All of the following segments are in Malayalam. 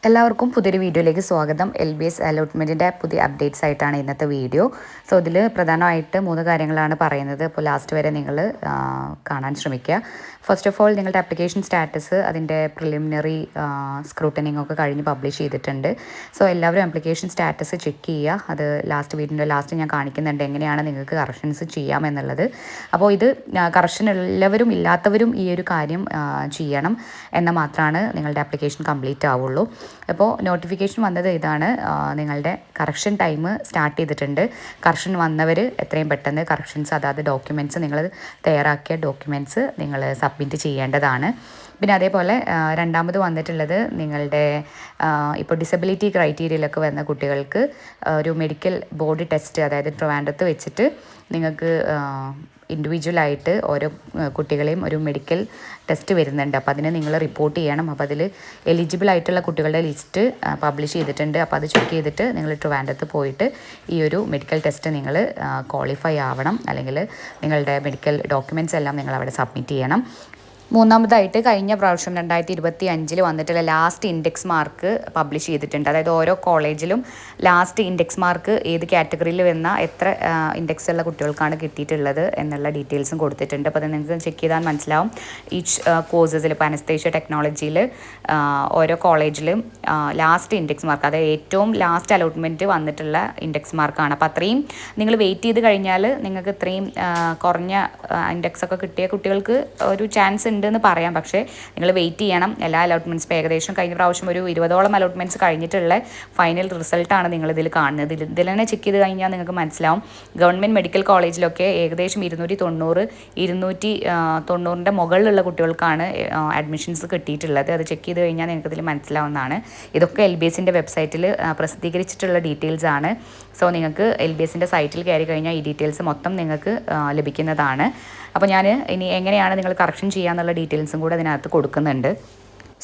എല്ലാവർക്കും പുതിയൊരു വീഡിയോയിലേക്ക് സ്വാഗതം. LBS അലോട്ട്മെൻറ്റിൻ്റെ പുതിയ അപ്ഡേറ്റ്സ് ആയിട്ടാണ് ഇന്നത്തെ വീഡിയോ. സോ ഇതിൽ പ്രധാനമായിട്ട് 3 കാര്യങ്ങളാണ് പറയുന്നത്. അപ്പോൾ ലാസ്റ്റ് വരെ നിങ്ങൾ കാണാൻ ശ്രമിക്കുക. ഫസ്റ്റ് ഓഫ് ഓൾ, നിങ്ങളുടെ ആപ്ലിക്കേഷൻ സ്റ്റാറ്റസ് അതിൻ്റെ പ്രിലിമിനറി സ്ക്രൂട്ടനിങ് ഒക്കെ കഴിഞ്ഞ് പബ്ലിഷ് ചെയ്തിട്ടുണ്ട്. സോ എല്ലാവരും ആപ്ലിക്കേഷൻ സ്റ്റാറ്റസ് ചെക്ക് ചെയ്യുക. അത് വീഡിയോൻ്റെ ലാസ്റ്റ് ഞാൻ കാണിക്കുന്നുണ്ട് എങ്ങനെയാണ് നിങ്ങൾക്ക് കറക്ഷൻസ് ചെയ്യാമെന്നുള്ളത്. അപ്പോൾ ഇത് കറക്ഷൻ ഉള്ളവരും ഇല്ലാത്തവരും ഈ ഒരു കാര്യം ചെയ്യണം എന്നാൽ മാത്രമാണ് നിങ്ങളുടെ ആപ്ലിക്കേഷൻ കംപ്ലീറ്റ് ആവുള്ളൂ. അപ്പോൾ നോട്ടിഫിക്കേഷൻ വന്നത് ഇതാണ്, നിങ്ങളുടെ കറക്ഷൻ ടൈം സ്റ്റാർട്ട് ചെയ്തിട്ടുണ്ട്. കറക്ഷൻ വന്നവർ എത്രയും പെട്ടെന്ന് കറക്ഷൻസ് അതായത് ഡോക്യുമെൻറ്റ്സ് നിങ്ങൾ തയ്യാറാക്കിയ ഡോക്യുമെൻറ്റ്സ് നിങ്ങൾ സബ്മിറ്റ് ചെയ്യേണ്ടതാണ്. പിന്നെ അതേപോലെ രണ്ടാമത് വന്നിട്ടുള്ളത് നിങ്ങളുടെ ഇപ്പോൾ ഡിസബിലിറ്റി ക്രൈറ്റീരിയയിലൊക്കെ വരുന്ന കുട്ടികൾക്ക് ഒരു മെഡിക്കൽ ബോഡി ടെസ്റ്റ് അതായത് ട്രിവാൻഡ്രത്ത് വെച്ചിട്ട് നിങ്ങൾക്ക് ഇൻഡിവിജ്വലായിട്ട് ഓരോ കുട്ടികളെയും ഒരു മെഡിക്കൽ ടെസ്റ്റ് വരുന്നുണ്ട്. അപ്പോൾ അതിന് നിങ്ങൾ റിപ്പോർട്ട് ചെയ്യണം. അപ്പോൾ അതിൽ എലിജിബിൾ ആയിട്ടുള്ള കുട്ടികളുടെ ലിസ്റ്റ് പബ്ലിഷ് ചെയ്തിട്ടുണ്ട്. അപ്പോൾ അത് ചെക്ക് ചെയ്തിട്ട് നിങ്ങൾ ട്രിവാൻഡ്രത്ത് പോയിട്ട് ഈ ഒരു മെഡിക്കൽ ടെസ്റ്റ് നിങ്ങൾ ക്വാളിഫൈ ആവണം, അല്ലെങ്കിൽ നിങ്ങളുടെ മെഡിക്കൽ ഡോക്യുമെൻറ്റ്സ് എല്ലാം നിങ്ങൾ അവിടെ സബ്മിറ്റ് ചെയ്യണം. മൂന്നാമതായിട്ട് കഴിഞ്ഞ പ്രാവശ്യം 2025 വന്നിട്ടുള്ള ലാസ്റ്റ് ഇൻഡെക്സ് മാർക്ക് പബ്ലിഷ് ചെയ്തിട്ടുണ്ട്. അതായത് ഓരോ കോളേജിലും ലാസ്റ്റ് ഇൻഡെക്സ് മാർക്ക് ഏത് കാറ്റഗറിയിൽ വന്ന എത്ര ഇൻഡെക്സ് ഉള്ള കുട്ടികൾക്കാണ് കിട്ടിയിട്ടുള്ളത് എന്നുള്ള ഡീറ്റെയിൽസും കൊടുത്തിട്ടുണ്ട്. അപ്പോൾ അത് നിങ്ങൾക്ക് ചെക്ക് ചെയ്താൽ മനസ്സിലാവും. ഈച്ച് കോഴ്സസിൽ ഇപ്പോൾ അനസ്തേഷ്യ ടെക്നോളജിയിൽ ഓരോ കോളേജിലും ലാസ്റ്റ് ഇൻഡെക്സ് മാർക്ക്, അതായത് ഏറ്റവും ലാസ്റ്റ് അലോട്ട്മെൻറ്റ് വന്നിട്ടുള്ള ഇൻഡെക്സ് മാർക്കാണ്. അപ്പോൾ അത്രയും നിങ്ങൾ വെയിറ്റ് ചെയ്ത് കഴിഞ്ഞാൽ നിങ്ങൾക്ക് ഇത്രയും കുറഞ്ഞ ഇൻഡെക്സ് ഒക്കെ കിട്ടിയ കുട്ടികൾക്ക് ഒരു ചാൻസ് ഉണ്ടെന്ന് പറയാം. പക്ഷേ നിങ്ങൾ വെയിറ്റ് ചെയ്യണം. എല്ലാ അലോട്ട്മെൻറ്റ്സും ഏകദേശം കഴിഞ്ഞ പ്രാവശ്യം ഒരു 20ഓളം അലോട്ട്മെൻറ്റ്സ് കഴിഞ്ഞിട്ടുള്ള ഫൈനൽ റിസൾട്ടാണ് നിങ്ങളിതിൽ കാണുന്നത്. ഇതിൽ തന്നെ ചെക്ക് ചെയ്ത് കഴിഞ്ഞാൽ നിങ്ങൾക്ക് മനസ്സിലാവും. ഗവൺമെൻറ് മെഡിക്കൽ കോളേജിലൊക്കെ ഏകദേശം 290, 290ൻ്റെ മുകളിലുള്ള കുട്ടികൾക്കാണ് അഡ്മിഷൻസ് കിട്ടിയിട്ടുള്ളത്. അത് ചെക്ക് ചെയ്ത് കഴിഞ്ഞാൽ നിങ്ങൾക്ക് ഇതിൽ മനസ്സിലാവുന്നതാണ്. ഇതൊക്കെ LBSൻ്റെ വെബ്സൈറ്റിൽ പ്രസിദ്ധീകരിച്ചിട്ടുള്ള ഡീറ്റെയിൽസ് ആണ്. സോ നിങ്ങൾക്ക് LBSൻ്റെ സൈറ്റിൽ കയറി കഴിഞ്ഞാൽ ഈ ഡീറ്റെയിൽസ് മൊത്തം നിങ്ങൾക്ക് ലഭിക്കുന്നതാണ്. അപ്പോൾ ഞാൻ ഇനി എങ്ങനെയാണ് നിങ്ങൾ കറക്ഷൻ ചെയ്യാന്നുള്ള ഡീറ്റെയിൽസും കൂടെ അതിനകത്ത് കൊടുക്കുന്നുണ്ട്.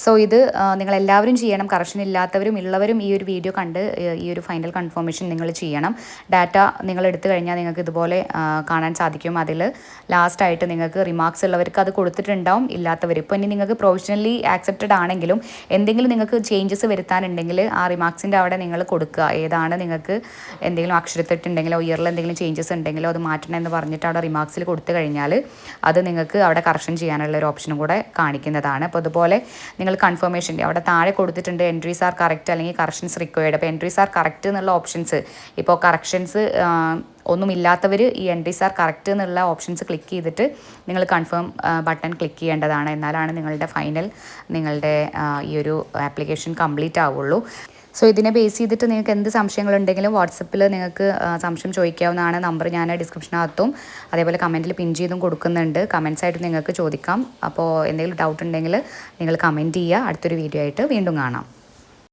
സോ ഇത് നിങ്ങളെല്ലാവരും ചെയ്യണം. കറക്ഷൻ ഇല്ലാത്തവരും ഉള്ളവരും ഈ ഒരു വീഡിയോ കണ്ട് ഈ ഒരു ഫൈനൽ കൺഫർമേഷൻ നിങ്ങൾ ചെയ്യണം. ഡാറ്റ നിങ്ങൾ എടുത്തു കഴിഞ്ഞാൽ നിങ്ങൾക്ക് ഇതുപോലെ കാണാൻ സാധിക്കും. അതിൽ ലാസ്റ്റായിട്ട് നിങ്ങൾക്ക് റിമാർക്സ് ഉള്ളവർക്ക് അത് കൊടുത്തിട്ടുണ്ടാവും, ഇല്ലാത്തവർ ഇപ്പോൾ ഇനി നിങ്ങൾക്ക് പ്രൊവിഷണലി ആക്സെപ്റ്റഡ് ആണെങ്കിലും എന്തെങ്കിലും നിങ്ങൾക്ക് ചേഞ്ചസ് വരുത്താനുണ്ടെങ്കിൽ ആ റിമാർക്സിൻ്റെ അവിടെ നിങ്ങൾ കൊടുക്കുക. ഏതാണ് നിങ്ങൾക്ക് എന്തെങ്കിലും അക്ഷരത്തെറ്റുണ്ടെങ്കിലോ ഇയറിൽ എന്തെങ്കിലും ചേഞ്ചസ് ഉണ്ടെങ്കിലോ അത് മാറ്റണം എന്ന് പറഞ്ഞിട്ട് അവിടെ റിമാർക്സിൽ കൊടുത്തു കഴിഞ്ഞാൽ അത് നിങ്ങൾക്ക് അവിടെ കറക്ഷൻ ചെയ്യാനുള്ള ഒരു ഓപ്ഷനും കൂടെ കാണിക്കുന്നതാണ്. അപ്പോൾ അതുപോലെ നിങ്ങൾ കൺഫർമേഷൻ അവിടെ താഴെ കൊടുത്തിട്ടുണ്ട് എൻട്രീസ് ആർ കറക്റ്റ് അല്ലെങ്കിൽ കറക്ഷൻസ് റിക്വയർഡ്. അപ്പോൾ എൻട്രീസ് ആർ കറക്റ്റ് എന്നുള്ള ഓപ്ഷൻസ്, ഇപ്പോൾ കറക്ഷൻസ് ഒന്നുമില്ലാത്തവർ ഈ എൻട്രീസ് ആർ കറക്റ്റ് എന്നുള്ള ഓപ്ഷൻസ് ക്ലിക്ക് ചെയ്തിട്ട് നിങ്ങൾ കൺഫേം ബട്ടൺ ക്ലിക്ക് ചെയ്യേണ്ടതാണ്. എന്നാലാണ് നിങ്ങളുടെ ഫൈനൽ നിങ്ങളുടെ ഈ ഒരു ആപ്ലിക്കേഷൻ കംപ്ലീറ്റ് ആവുള്ളൂ. സോ ഇതിനെ ബേസ് ചെയ്തിട്ട് നിങ്ങൾക്ക് എന്ത് സംശയങ്ങളുണ്ടെങ്കിലും വാട്സപ്പിൽ നിങ്ങൾക്ക് സംശയം ചോദിക്കാവുന്നതാണ്. നമ്പർ ഞാൻ ഡിസ്ക്രിപ്ഷനകത്തും അതേപോലെ കമൻറ്റിൽ പിൻ ചെയ്തും കൊടുക്കുന്നുണ്ട്. കമൻസ് ആയിട്ട് നിങ്ങൾക്ക് ചോദിക്കാം. അപ്പോൾ എന്തെങ്കിലും ഡൗട്ട് ഉണ്ടെങ്കിൽ നിങ്ങൾ കമൻറ്റ് ചെയ്യുക. അടുത്തൊരു വീഡിയോ ആയിട്ട് വീണ്ടും കാണാം.